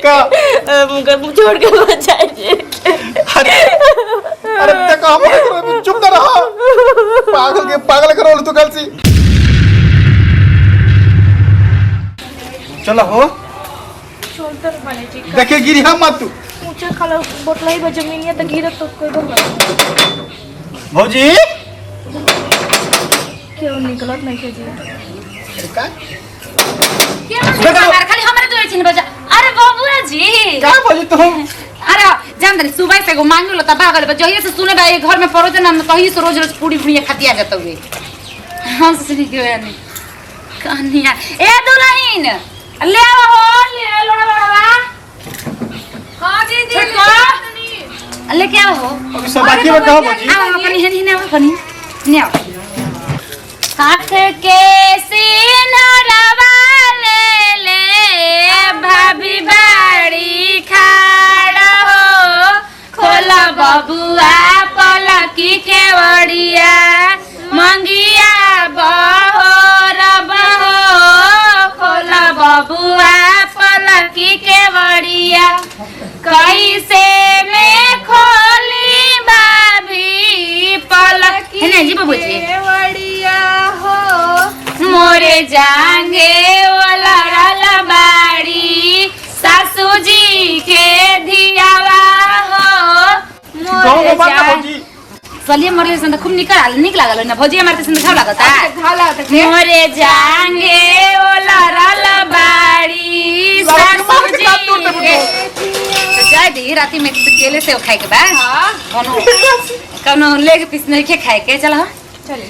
का मुझे छोड़ के मत जाइए। अरे देखो हम चुप कर रहा पागल करो तू कल सी चलो हो देखे गिरी हम मत तू मुझे खाला बोतल ही जमीन है तो गिर तो कोई भौजी क्यों निकलत नहीं के जी क्या मार खाली हमारे तो चिन बजा। अरे बाबूआ जी का भौजी तुम अरे जान दे सुबह से गो मांग लो त पागल बा जहिया से सुने बा ये घर में परोजन हम कहीं से रोज रोज पूरी पूरी खतिया जात हुए हम से क्यों नहीं कन्या ए दुल्हन ले आओ ले लो बड़वा। हां दीदी ले क्या हो अभी सब बाकी में कहो भौजी आ अपनी है नहीं अपनी ने हाथ के सिनरवा ले ले भाभी बाड़ी खाड़ा हो खोला बबुआ पलकी के वड़िया मंगिया बहोर बहो खोला बबुआ पलकी के वड़िया कैसे में खोली भाभी पलकी है ना जी बाबू जी वड़िया हो मोरे जांगे वाला रला बाड़ी सासू जी के धियावा हो मोरे भौजी चलिए मरले से खूब निक लागल ना भौजी हमारे से घाव लागता घाव लागत मोरे जांगे वाला रला बाड़ी सासू जी के जाय दी राती में केले से खाए के बाद हां कोनो लेग पीस नहीं के खाए के चलो चले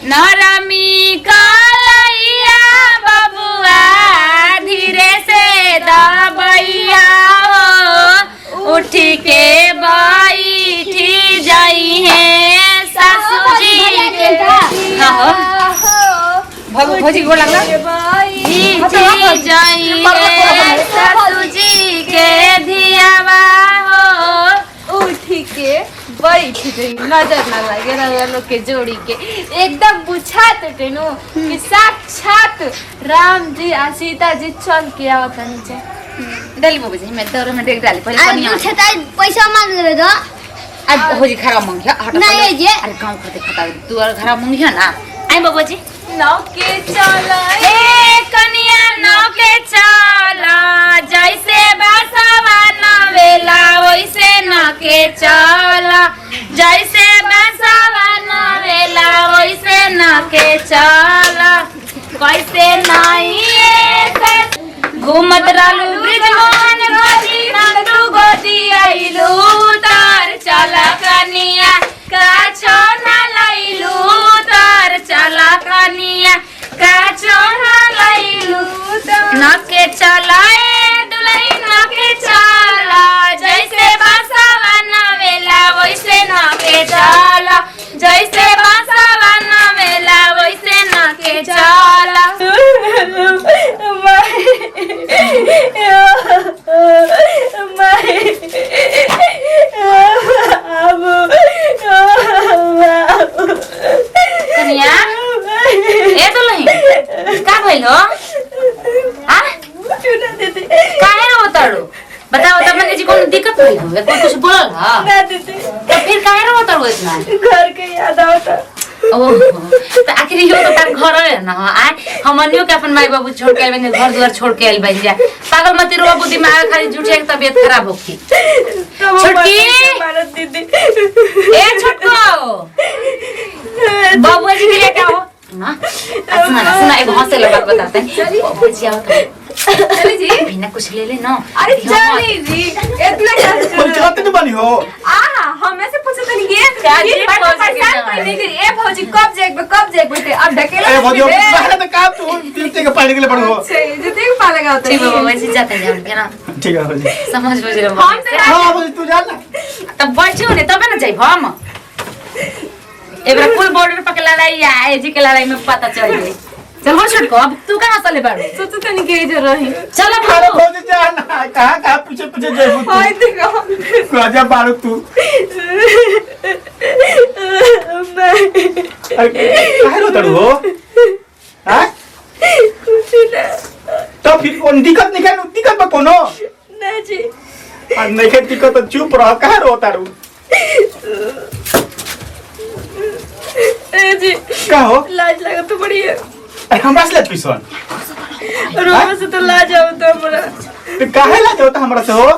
नरमी कलैया बबुआ धीरे से दबैया हो उठी के बैठी जाई है सासू जी के भौजी गोड़ लगला बैठी जाई है सासू जी के धियावा हो उठी के बैठ गई नजर ना लगे रहा लोग के जोड़ी के एकदम बुझात टेनो कि साक्षात राम जी आ सीता जी चल के आवत नीचे डाली बाबू जी मैं दौर में देख डाली पहले पानी अरे छता पैसा मांग रहे दो अब हो जी खरा मंगिया हट नहीं ये अरे गांव करते खता तू और खरा मंगिया ना आई बाबू जी नाव के चला ए कनिया नाव के चला जैसे बसवा नवेला वैसे न के चला जैसे बसवा नवेला वैसे न के चला कैसे नहीं घूमत रहलू ब्रिज मोहन गोदी नंदू गोदी आइलू तार चला कनिया काछो ना लइलू तार चला कनिया काछो ना लइलू नके चलाए दुलई नके चला जैसे बसवा नवेला वैसे नके चला जैसे बसवा नवेला वैसे नके चला कनिया ए दुलही का भइलो आ काहे रोतड़ो बताओ त मने जी कोनो दिक्कत भइल हो कोई कुछ बोलल ह ना दीदी तो फिर काहे रोतड़ो इतना घर के याद आवता ओह तो आखिर यो तो तार घर है ना आ हमनियो के अपन माई बाबू छोड़ के आइल बने घर दुआर छोड़ के आइल बन जा पागल मती रो बुद्धि में खाली झूठे एक तबीयत खराब होखी छोटकी भारत दीदी ए छोटको बाबू जी के क्या हो ना सुना एक हंसे लगा बताते हैं बाबू जी आओ तो चली जी बिना कुछ ले ले ना अरे चली जी इतना कोई चलाते नहीं बनी हो हमें से पूछो तनी ये परेशान करने के ए भौजी कब जेबे अब ढकेला ए भौजी पहले तो काम तू तीर्थे के पानी के लिए पड़ो अच्छा जे देख पा लगा होता ठीक है बाबू जी जाते हैं हम ना ठीक है भौजी समझ बुझ रहे हम तो हां भौजी तू जा ना तब बैठो ने तबे ना जाइब हम एबरा फुल बॉर्डर पर के लड़ाई है जी के लड़ाई में पता चल गई चल हो छोड़ को अब तू कहां चले बाड़ू सोचो तनी के इधर रही चल अब अरे भौजी जा ना कहां पीछे पीछे जाइबू तू हाय देखो राजा बारू तू काहे रो तड़ू हो हां कुछ ना तो फिर कोन दिक्कत नहीं है दिक्कत बा कोनो नहीं खेती को तो चुप रह कहाँ रोता रू ए जी का हो लाज लगा तो बड़ी है हमरा से लज किसन रोवा से तो लाज आओ तो हमरा तो काहे लज होता हमरा से हो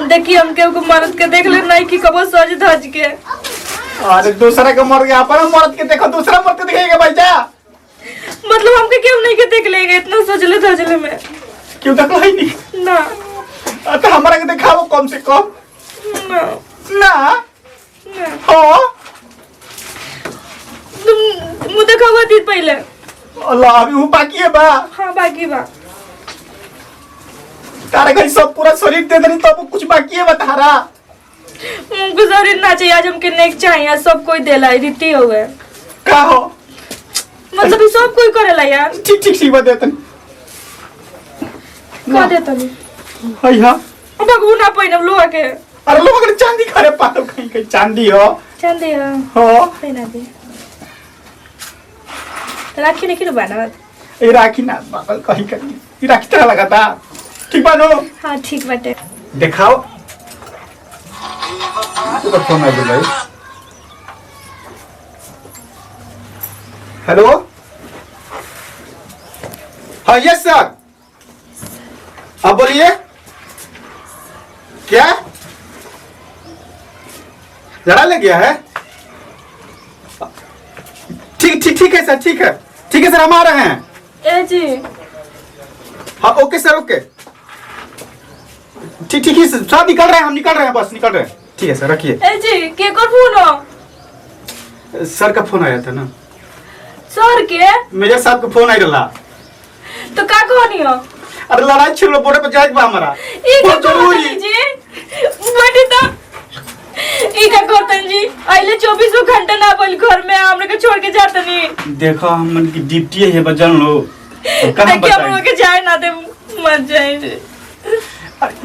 देखिए हम के को मरद के देख ले नहीं कि कबो सज धज के अरे दूसरा के मर गया अपन मरद के देखो दूसरा मरद के दिखेगा भाई जा मतलब हमके क्यों नहीं के देख लेंगे इतना सजले धजले में क्यों तक ही नहीं ना तो हमारा के दिखाओ कम से कम ना ना हो तुम मुंह दिखावा दी पहले अल्लाह अभी वो बाकी है बा हाँ बाकी बा तारे घर सब पूरा शरीर दे देनी तो कुछ बाकी है बतारा हमको शरीर ना चाहिए आज हमके नेक चाहिए आज सब कोई देला रीति हो गए का हो मतलब ये सब कोई करेला यार ठीक ठीक ठीक बता देतन का देता नहीं हाय हां अब वो ना पहिनब लोहा के अरे लोग अगर चांदी खरे पातो कहीं कहीं चांदी हो चंदे हो पहिना दे राखी नहीं किलो बना ये राखी ना पागल कहीं कहीं ये राखी तरह लगा था ठीक बानो हाँ ठीक बाटे दिखाओ तो फोन आ गया हेलो हाँ यस सर हाँ बोलिए क्या लड़ा लग गया है ठीक ठीक ठीक है सर ठीक है सर हम आ रहे हैं ए जी हाँ ओके सर ओके ठीक ठीक है सर निकल रहे हैं हम निकल रहे हैं बस निकल रहे हैं ठीक है सर रखिए ए जी के कर फोन हो सर का फोन आया था ना सर के मेरे साहब का फोन आई रहा तो का कहनी हो अरे लड़ाई छिड़ लो बोर्डे पे जाए बा हमारा ई का बहुत जरूरी कहतन जी बैठे तो ई का कहतन जी आइले 24 घंटा ना बोल घर में हमरे के छोड़ के जात नहीं देखो हम की डिप्टी है बजन लो तो कहां देखिए हम बताएं के जाए ना दे मर जाए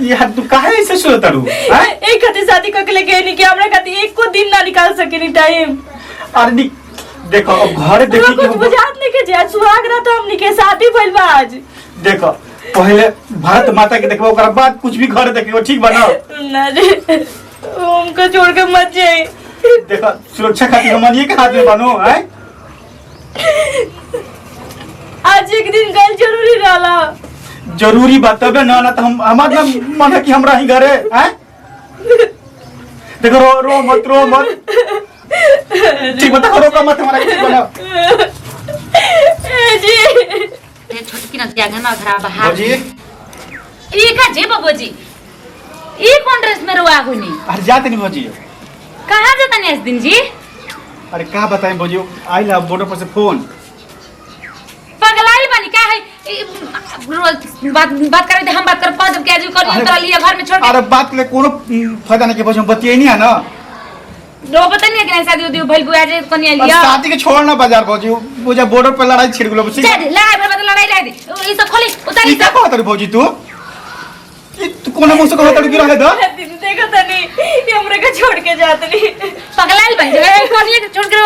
ये तू काहे ऐसे सोचता रू हैं एक खातिर शादी करके लेके नहीं कि हमरा खातिर एक को दिन ना निकाल सके नहीं टाइम अरे देखो अब घर देखी कुछ बुझात नहीं के जा सुहाग रात हमनी के शादी भइल बा आज देखो पहले भारत माता के देखो ओकरा बाद कुछ भी घर देखो ठीक बना ना रे उनको छोड़ के मत जाए देखो सुरक्षा खातिर हम ये के हाथ में बनो हैं आज एक दिन गल जरूरी रहला जरूरी बात तबे ना ना तो हम हमारा मन है कि हम रही घरे हैं देखो रो मत ठीक बता रो का मत हमारा ठीक बना ए जी ये छोटकी ना क्या घना घरा बाहर जी ई का जे बाबूजी ई कौन ड्रेस में रुआ गुनी अरे जाते नहीं भौजी कहां जाता नहीं इस दिन जी अरे क्या बताएं भौजी आई ला बोर्डर पर से फोन पगलाई बनी क्या है बात करे हम बात कर पा जब क्या जी करियो तोरा लिए घर में छोड़ के अरे बात ले कोनो फायदा नहीं के भौजी बतिए नहीं है ना रो पता नहीं है कि शादी उदी भइल बुआ जे कनिया और लिया शादी के छोड़ना बाजार भौजी वो जब बॉर्डर पे लड़ाई छिड़ गेलो ठीक जा दे लड़ाई भर लड़ाई लाई दे ई सब खोली उतारी ई क्या कहत रे भौजी तू ई तू कोनो मुंह से कहत रे गिरा है द दिन देखो तनी ये हमरे के छोड़ के जात नहीं पगलाई बन गए कनिया के छोड़ के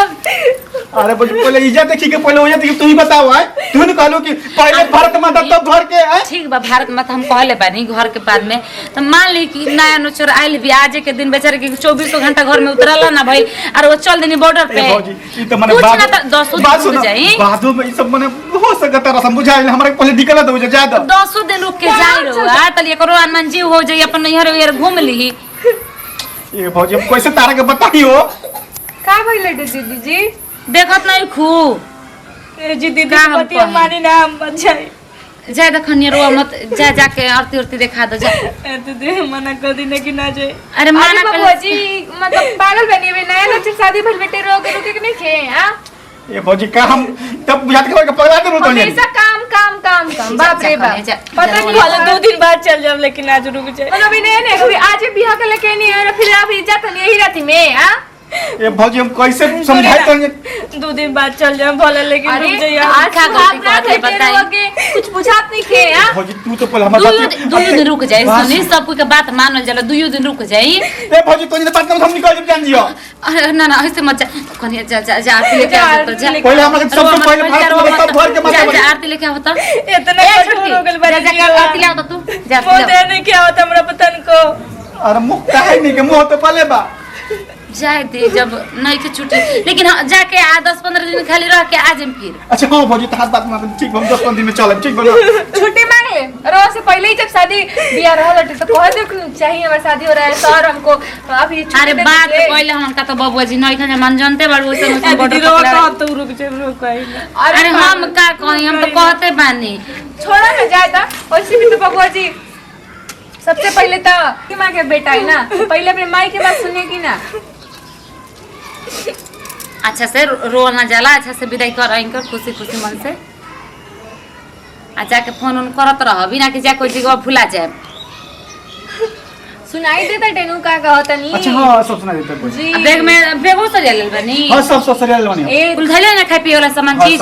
अरे भौजी पहले इज्जत देखी के पहले इज्जत देखी तू ही बताओ है तू ने कहलो कि पहले भारत माता तब घर के है ठीक बा भारत माता हम कहले बानी घर के बाद में तो मान ली कि नया नोचर आइल भी आज के दिन बेचारे के 24 घंटा घर में उतरला ना भाई और वो चल देनी बॉर्डर पे भौजी ई तो माने कुछ बात ना तो 10 बात दिन सुनो रुक जाई बादो में ई सब माने हो सकता रहा समझाइल हमरा पहले निकला दो ज्यादा 10 दिन रुक के जाई रहुआ तलिए करो अनमन जीव हो जाई अपन नैहर वेहर घूम ली ये भौजी अब कैसे तारा के बताइयो का भइले दीदी जी देखत नहीं खू ए जी दीदी का हम पति कहें? मानी ना हम मत जाए जा देखनिया रो मत जा जाके आरती उरती दिखा दो जा ए दीदी मना कर दी ना कि ना जाए अरे माना अरे कर बाबूजी मतलब पागल बनी हुई नया लक्ष्य शादी भइल बेटे रोके रोके के नहीं खे हां ये भौजी का हम तब बुझात के पगला दे तो हमेशा काम काम काम काम बाप रे बाप जा, पता जा, नहीं जा, वाला 2 दिन बाद चल जाओ लेकिन आज रुक जाए मतलब इन्हें नहीं अभी आज बियाह के लेके नहीं है फिर अभी इज्जत नहीं यही रहती में हां ये भौजी हम कैसे समझाए तो दो दिन बाद चल जाए भले, लेकिन अरे, रुक जाइए। आज का का गलती बताई। कुछ पूछात नहीं खे यार। भौजी तू तो पहले हमारे दुइयो दिन रुक जाई, सुनी सब कोई के बात मानल जाला, दुइयो दिन रुक जाई। ए भौजी तो ने बात हम निकाल जान दियो। अरे ना ना ऐसे मत जा, कन्या जा आरती लेके आ तो जा। पहले हमारे सबसे पहले भारत तब भर के मत जा आरती लेके आ तो। इतना कठोर हो गेल जा बड़ी जा आरती ले आ तो तू जा वो देने क्या होता हमरा पतन को। अरे मुख काहे नहीं के मुंह तो पले बा जाए दे जब नहीं के छुट्टी, लेकिन हाँ, जाके आ 10-15 दिन खाली रह के आ जाम फिर। अच्छा हाँ भौजी तो हाथ बात में ठीक हम 10-15 दिन में चले ठीक बना छुट्टी मांग ले। और से पहले ही जब शादी बियाह रहल हटे तो कह दे कि चाहिए हमारी शादी हो रहा है सर हमको अभी छुट्टी अरे दे बात दीजिए। पहले हमका तो बबुआ जी नहीं खाने मन जानते बाड़ू से मुझे बड़ दीदी रोवा कह तो रुक जाए रुक आई। अरे हम का कहीं, हम तो कहते बानी। छोड़ा ना जाए ता वैसे भी तो बबुआ जी सबसे पहले तो की माँ के बेटा है ना, तो पहले अपने माई की बात सुनेगी ना। अच्छा से रोना जाला, अच्छा से विदाई कर इनकर खुशी खुशी मन से। आ जाके फोन उन करत रह, बिना कि जा कोई जगह भुला जाए। सुनाई देता टेनू का कहता नहीं। अच्छा हाँ सब सुना देते भौजी जी बैग में बैगो सजा लेल बनी। हाँ सब सरियल बनी ए कुल धैले ना खाए पिए वाला सामान चीज।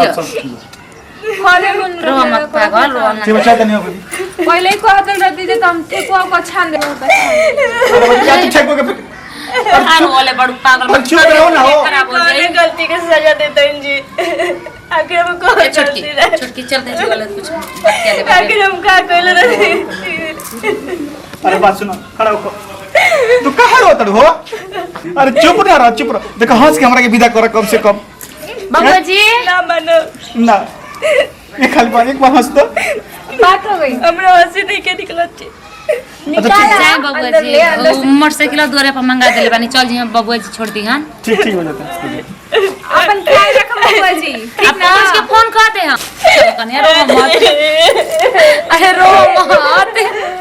खाने गुन रो मत पागल, रो ना। ठीक बचा नहीं हो भौजी पहले ही कह दे रहती तो हम ठेकुआ को छान दे अरे भौजी क्या तू छेको के आरो वाले बड़ पागल और चुप रहो ना हो। खराब हो जाए। गलती के सजा देते हैं जी। आखिर हम को ए, छोटकी चल दे जो वाला कुछ बात क्या ले आखिर हम का कहले रहे। अरे बात सुनो खड़ा हो तू कहाँ रोत हो। अरे चुप ना रहो चुप रहो। देखो हंस के हमरा के विदा कर कम से कम बबुआ जी ना मानो ना ये खाली बार एक बार हंस दो। बात हो गई हमरा हंसी नहीं के निकलत छी। अच्छा जाए बबुआ जी मोटरसाइकिल द्वारे पर मंगा देले बानी, चल जी हम बबुआ जी छोड़ दी हन। ठीक ठीक हो जाता है अपन ख्याल रखो बबुआ जी ठीक अब ना। उसके फोन कर दे हम। चलो कन्या रो मत। अरे रो मत।